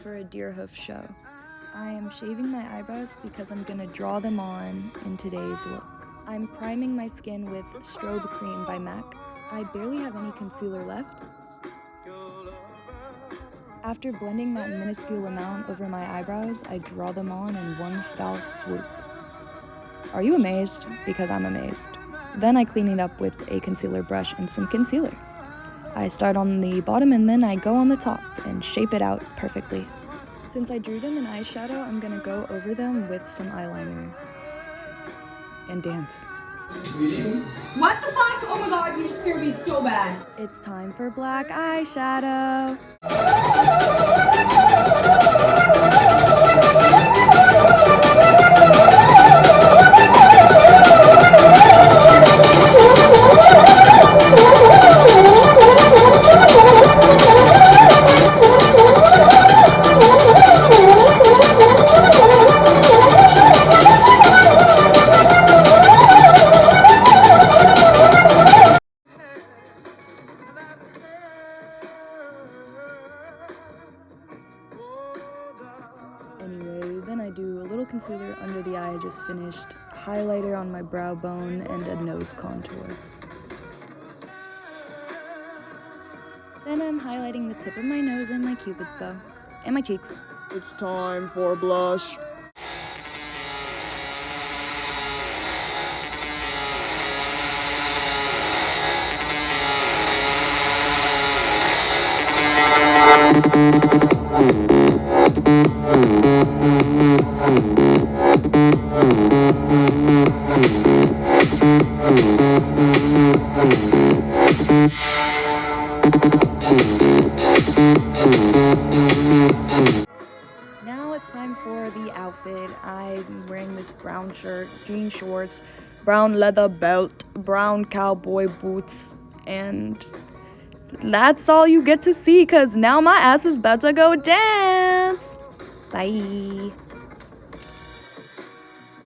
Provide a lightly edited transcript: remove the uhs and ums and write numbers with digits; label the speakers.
Speaker 1: for a deerhoof show. I am shaving my eyebrows because I'm gonna draw them on in today's look. I'm priming my skin with Strobe Cream by MAC. I barely have any concealer left. After blending that minuscule amount over my eyebrows, I draw them on in one foul swoop. Are you amazed? Because I'm amazed. Then I clean it up with a concealer brush and some concealer. I start on the bottom and then I go on the top and shape it out perfectly. Since I drew them in eyeshadow, I'm gonna go over them with some eyeliner. And dance.
Speaker 2: What the fuck? Oh my god, you just scared me so bad.
Speaker 1: It's time for black eyeshadow. Anyway, then I do a little concealer under the eye I just finished, highlighter on my brow bone, and a nose contour. Then I'm highlighting the tip of my nose and my cupid's bow, and my cheeks.
Speaker 3: It's time for blush.
Speaker 1: Now it's time for the outfit. I'm wearing this brown shirt, jean shorts, brown leather belt, brown cowboy boots, and that's all you get to see because now my ass is about to go dance. Bye.